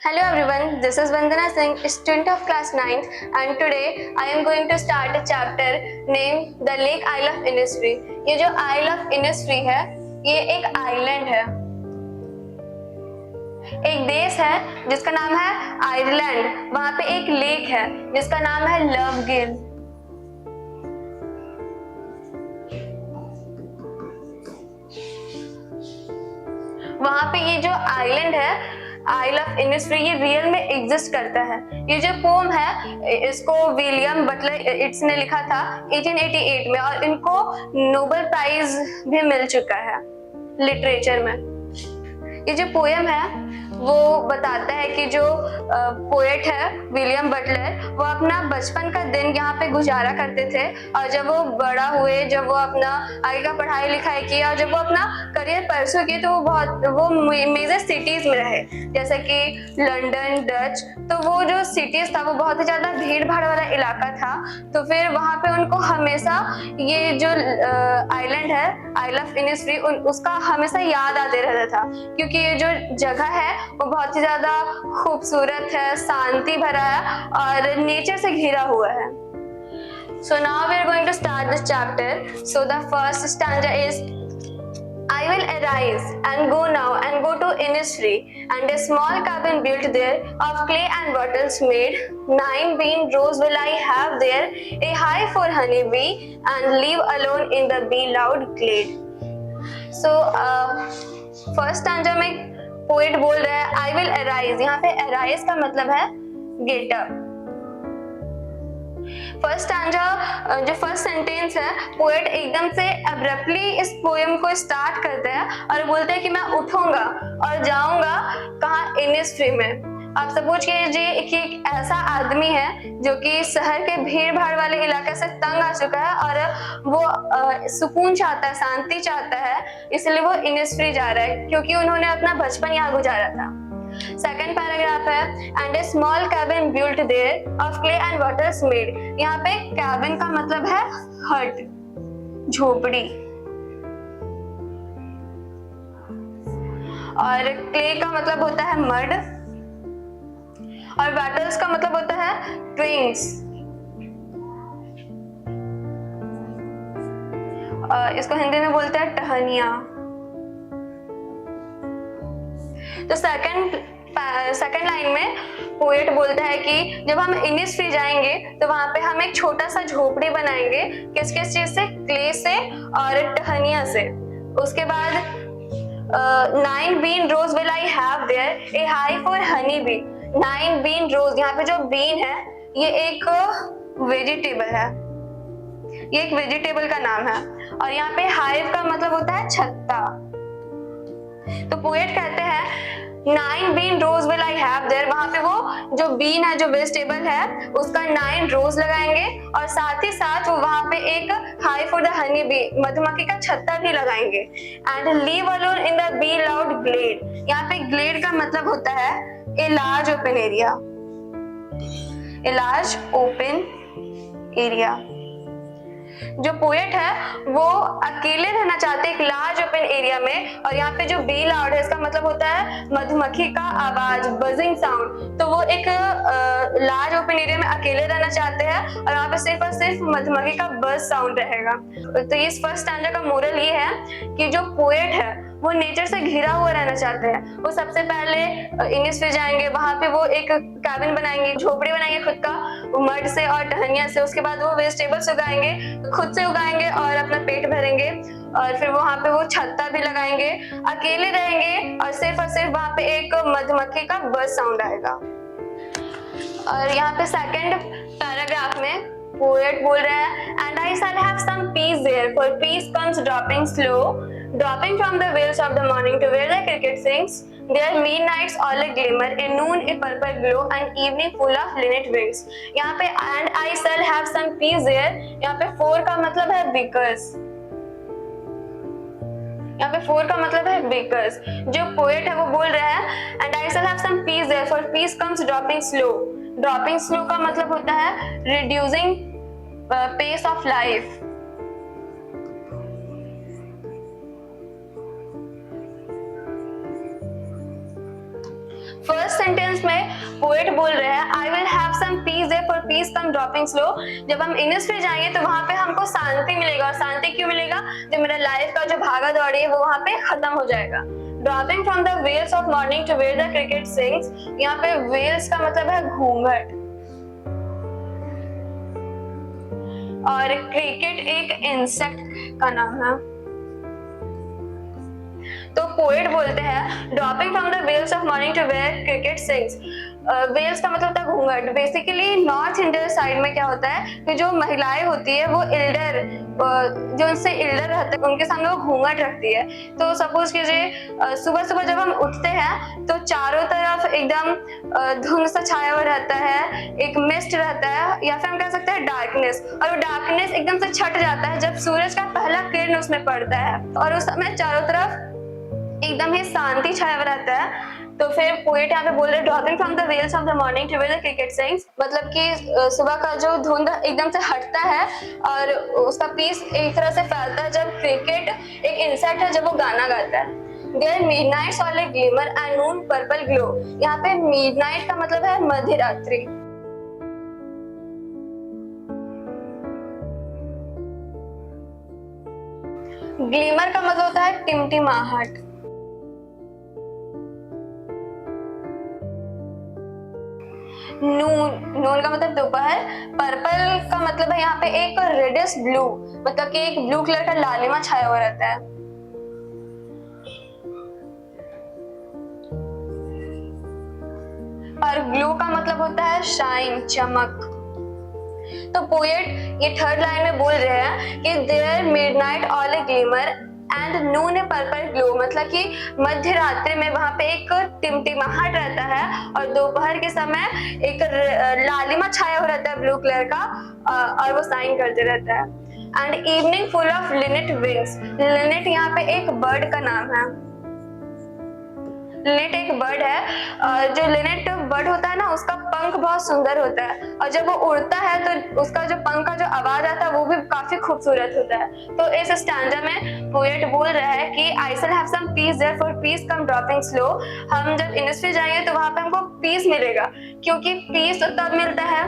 Hello everyone, this is Vandana Singh, student of class 9th, and today I am going to start a chapter named The Lake Isle of Innisfree. ये जो Isle of Innisfree है, ये एक island है, एक देश है जिसका नाम है आयरलैंड। वहाँ पे एक लेक है जिसका नाम है लवगिल। वहाँ पे ये जो आइलैंड है आइल ऑफ इनिस्फ्री, ये रियल में एग्जिस्ट करता है। ये जो पोम है इसको विलियम बटलर इट्स ने लिखा था 1888 में, और इनको नोबेल प्राइज भी मिल चुका है लिटरेचर में। ये जो पोयम है वो बताता है कि जो पोएट है विलियम बटलर, वो अपना बचपन का दिन यहाँ पे गुजारा करते थे, और जब वो बड़ा हुए, जब वो अपना आगे का पढ़ाई लिखाई किया और जब वो अपना करियर परस्यू किए, तो वो मेजर सिटीज में रहे, जैसे कि लंदन, डच। तो वो जो सिटीज था वो बहुत ही ज्यादा भीड़ भाड़ वाला इलाका था। तो फिर वहां पे उनको हमेशा ये जो आइलैंड है आइल ऑफ इनिस्फ्री, उसका हमेशा याद आते रहता था, क्योंकि ये जो जगह है वो बहुत ही ज्यादा खूबसूरत है, शांति भरा है और नेचर से घिरा हुआ है। So now we are going to start this chapter. So the first stanza is, I will arise and go now and go to Innisfree, and a small cabin built there of clay and bottles made. 9 bean rows will I have there, a hive for honey bee, and live alone in the bee loud glade. So first stanza में poet बोल रहा है I will arise. यहाँ पे arise का मतलब है get up. First stanza जो फर्स्ट सेंटेंस है, पोएट एकदम से अब्रप्टली इस पोएम को स्टार्ट करता है और बोलता है कि मैं उठूंगा और जाऊंगा कहाँ, इनिस्फ्री में। आप सपोज कीजिए कि एक ऐसा आदमी है जो कि शहर के भीड़ भाड़ वाले इलाके से तंग आ चुका है और वो सुकून चाहता है, शांति चाहता है, इसलिए वो इनिस्फ्री जा रहा है क्योंकि उन्होंने अपना बचपन यहाँ गुजारा था। सेकंड पैराग्राफ है, and a small cabin built there of clay and waters made. यहाँ पे कैबिन का मतलब है हट, झोपड़ी, और क्ले का मतलब होता है मड, और वाटर्स का मतलब होता है ट्विंग्स। इसको हिंदी में बोलते हैं टहनिया। तो सेकंड लाइन में पोएट बोलता है कि जब हम इनिस्फ्री जाएंगे तो वहां पे हम एक छोटा सा झोपड़ी बनाएंगे, किस किस चीज से, क्ले से और टहनिया से। उसके बाद 9 bean rows will I have there, a hive for honey bee। 9 bean rows, यहाँ पे जो बीन है ये एक वेजिटेबल है, ये एक वेजिटेबल का नाम है, और यहाँ पे हाइव का मतलब होता है छत्ता। तो पोएट कहते हैं 9 bean rows will I have there, वहां पे वो जो बीन है, जो वेजिटेबल है, उसका 9 रोज लगाएंगे और साथ ही साथ वो वहां पे एक hive for the honey bee, मधुमक्खी का छत्ता भी लगाएंगे। And live alone in the bee loud glade. यहाँ पे ग्लेड का मतलब होता है a large open area, a large open area. जो पोएट है वो अकेले रहना चाहते हैं एक लार्ज ओपन एरिया में, और यहाँ पे जो बी लाउड है इसका मतलब होता है मधुमक्खी का आवाज, बजिंग साउंड। तो वो एक लार्ज ओपन एरिया में अकेले रहना चाहते हैं और वहाँ पे सिर्फ और सिर्फ मधुमक्खी का बज साउंड रहेगा। तो इस फर्स्ट स्टैंजा का मोरल ये है कि जो पोएट है वो नेचर से घिरा हुआ रहना चाहते हैं। वो सबसे पहले इनिस्फ्री जाएंगे, वहां पे वो एक कैबिन बनाएंगे, झोपड़ी बनाएंगे खुद का मड से और टहनिया से। उसके बाद वो वेजिटेबल्स उगाएंगे, खुद से उगाएंगे और अपना पेट भरेंगे, और फिर वहां पे वो छत्ता भी लगाएंगे, अकेले रहेंगे और सिर्फ वहां पे एक मधुमक्खी का बज साउंड आएगा। और यहाँ पे सेकंड पैराग्राफ में पोएट बोल रहा है, and I shall have some peace there, for peace comes dropping slow, dropping from the wheels of the morning to where the cricket sings. There midnights all a glimmer, a noon a purple glow, and evening full of linnet wings. यहाँ पे and I shall have some peace there, यहाँ पे for का मतलब है because, यहाँ पे for का मतलब है because। जो पोएट है वो बोल रहा है and I shall have some peace there, for peace comes dropping slow। dropping slow का मतलब होता है reducing pace of life। First sentence में पोएट बोल रहे हैं I will have some peace there for peace come dropping slow. जब हम इनिस्फ्री जाएंगे तो वहां पे हमको शांति मिलेगा, और शांति क्यों मिलेगा? जो मेरा लाइफ का जो भागा दौड़ी है वो वहां पे खत्म हो जाएगा। Dropping from the veils of morning to where the cricket sings, यहाँ पे वेल्स का मतलब है घूंघट, और क्रिकेट एक इंसेक्ट का नाम है। तो पोएट बोलते हैं dropping from the veils of morning to where cricket sings. Veils का मतलब था घूंघट। बेसिकली नॉर्थ इंडियन साइड में क्या होता है कि जो महिलाएं होती है वो एल्डर, जो उनसे एल्डर रहते हैं उनके सामने वो घूंघट रखती है। तो सपोज कीजिए सुबह सुबह जब हम उठते हैं तो चारों तरफ एकदम धुंध सा छाया हुआ रहता है, एक मिस्ट रहता है, या फिर हम कह सकते हैं डार्कनेस, और वो डार्कनेस एकदम से छट जाता है जब सूरज का पहला किरण उसमें पड़ता है, और उस समय चारों तरफ एकदम ही शांति छाया हुआ रहता है। तो फिर पोएट यहाँ पे बोल रहे dropping from the veils of the morning to where the cricket sings, मतलब कि सुबह का जो धुंध एकदम से हटता है और उसका पीस एक तरह से फैलता है जब क्रिकेट एक इंसेक्ट है जब वो गाना गाता है। There midnight solid glimmer and noon purple glow, यहाँ पे midnight का मतलब है मध्य रात्रि। ग्लिमर का मतलब होता है टिमटिमाहट। नून का मतलब दोपहर। पर्पल का मतलब है यहाँ पे एक रेडिश ब्लू, मतलब कि एक ब्लू कलर का लालिमा छाया हुआ रहता है। और ग्लो का मतलब होता है शाइन, चमक। तो पोएट ये थर्ड लाइन में बोल रहे हैं कि there midnight all a glimmer and noon a purple glow, मतलब कि मध्य रात्रि में वहां पे एक टिमटिमाहट रहता है और दोपहर के समय एक लालिमा छाया हुआ रहता है ब्लू कलर का, और वो साइन करते रहता है। And evening full of Lynette wings, Lynette यहाँ पे एक बर्ड का नाम है। लिनेट एक बर्ड है, जो लिनेट बर्ड होता है ना उसका पंख बहुत सुंदर होता है, और जब वो उड़ता है तो उसका जो पंख का जो आवाज आता है वो भी काफी खूबसूरत होता है। तो इस स्टैंजा में पोएट बोल रहा है कि I shall have some peace there for peace come dropping slow. हम जब इंडस्ट्री जाएंगे तो वहां पे हमको पीस मिलेगा, क्योंकि पीस तब मिलता है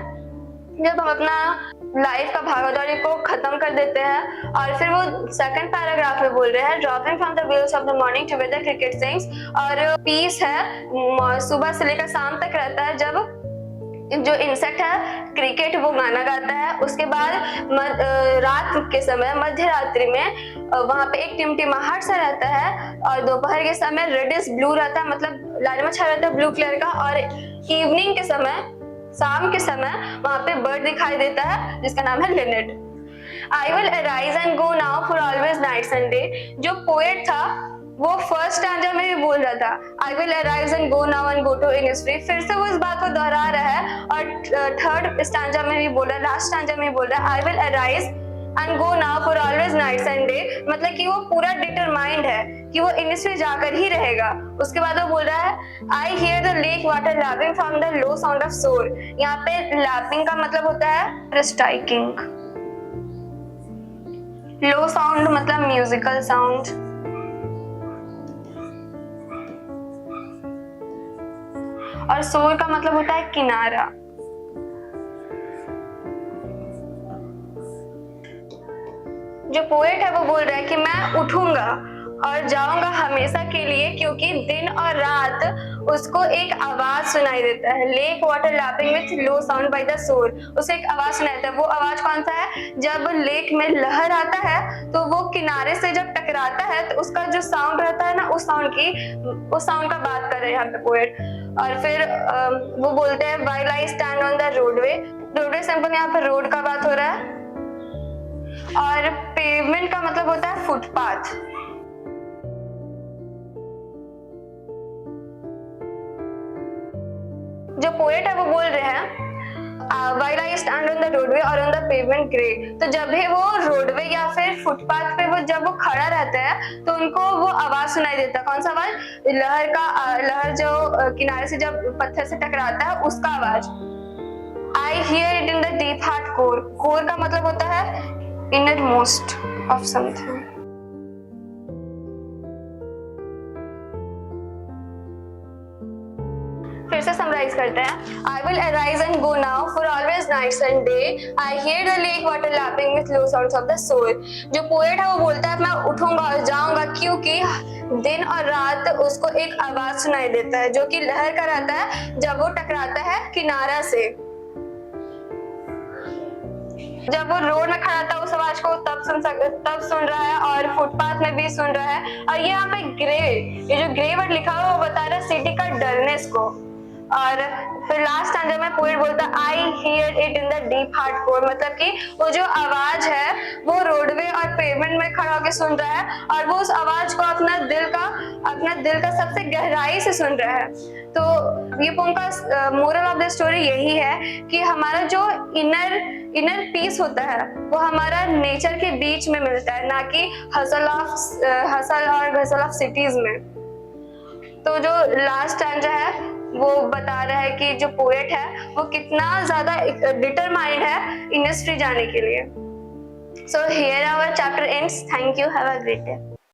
जब हम अपना लाइफ का भागदौड़ी को खत्म कर देते हैं। और फिर वो सेकंड पैराग्राफ में बोल रहे हैं dropping from the waves of the morning to where the cricket sings, और पीस है सुबह से लेकर शाम तक रहता है जब जो इंसेक्ट है क्रिकेट वो गाना गाता है। उसके बाद रात के समय मध्य रात्रि में वहां पे एक टिमटिमाहट सा रहता है, और दोपहर के समय रेडिश ब्लू रहता है, मतलब लालिमा छाया रहता है ब्लू कलर का, और इवनिंग के समय, शाम के समय वहां पे बर्ड दिखाई देता है जिसका नाम है linnet. I will arise and go now for always nights and day, जो पोएट था वो फर्स्ट स्टैंजा में भी बोल रहा था I will arise and go now and go to Innisfree, फिर से वो इस बात को दोहरा रहा है, और थर्ड स्टैंजा में भी बोल रहा है, लास्ट स्टैंजा में भी बोल रहा है I will arise and go now for always nights and day, मतलब कि वो पूरा डिटरमाइंड है कि वो इनिस्फ्री जाकर ही रहेगा। उसके बाद वो बोल रहा है आई hear the lake water lapping from the low sound of शोर, यहाँ पे लैपिंग का मतलब होता है स्ट्राइकिंग, लो साउंड मतलब म्यूजिकल साउंड, और शोर का मतलब होता है किनारा। जो पोएट है वो बोल रहा है कि मैं उठूंगा और जाऊंगा हमेशा के लिए, क्योंकि दिन और रात उसको एक आवाज सुनाई देता है। Lake water lapping with low sound by the shore, उसे एक आवाज सुनाई देता है। वो आवाज कौन सा है? जब लेक में लहर आता है तो वो किनारे से जब टकराता है तो उसका जो साउंड रहता है ना, उस साउंड का बात कर रहे हैं यहाँ पे पोएट। और फिर वो बोलते हैं while I stand on the roadway, roadway simple यहाँ पे रोड का बात हो रहा है, और पेवमेंट का मतलब होता है फुटपाथ। जो पोएट है वो बोल रहे हैं while I stand on the roadway or on the pavement grey, तो जब भी वो रोडवे या फिर फुटपाथ पे जब वो खड़ा रहता है तो उनको वो आवाज सुनाई देता है। कौन सा आवाज? लहर जो किनारे से जब पत्थर से टकराता है उसका आवाज। I hear it in the deep heart core, core का मतलब होता है innermost of something। फिर से समराइज एनालाइज करते हैं। I will arise and go now for always nights and day, I hear the lake water lapping with low sounds of the soul. जो poet है वो बोलता है मैं उठूंगा और जाऊंगा, क्योंकि दिन और रात उसको एक आवाज सुनाई देता है जो कि लहर का रहता है जब वो टकराता है किनारा से। जब वो रोड में खड़ा था उस आवाज को तब सुन रहा है, और फुटपाथ में भी सुन रहा है। और ये यहाँ पे ग्रे, ये जो ग्रे वर्ड लिखा हुआ वो बता रहा है सिटी का डरनेस को। और फिर लास्ट स्टैंजा में पोएट बोलता है I hear it in the deep heart core, मतलब कि वो जो आवाज है वो रोडवे और पेमेंट में खड़ा होकर सुन रहा है, और वो उस आवाज को अपना दिल का सबसे गहराई से सुन रहा है। तो ये पोम का मोरल ऑफ द स्टोरी यही है कि हमारा जो इनर पीस होता है वो हमारा नेचर के बीच में मिलता है, ना कि हसल और घसल ऑफ सिटीज में। तो जो लास्ट स्टैंजा है वो बता रहा है कि जो पोएट है वो कितना ज्यादा डिटरमाइंड है इनिस्ट्री जाने के लिए। So here our chapter ends. Thank you, have a great day.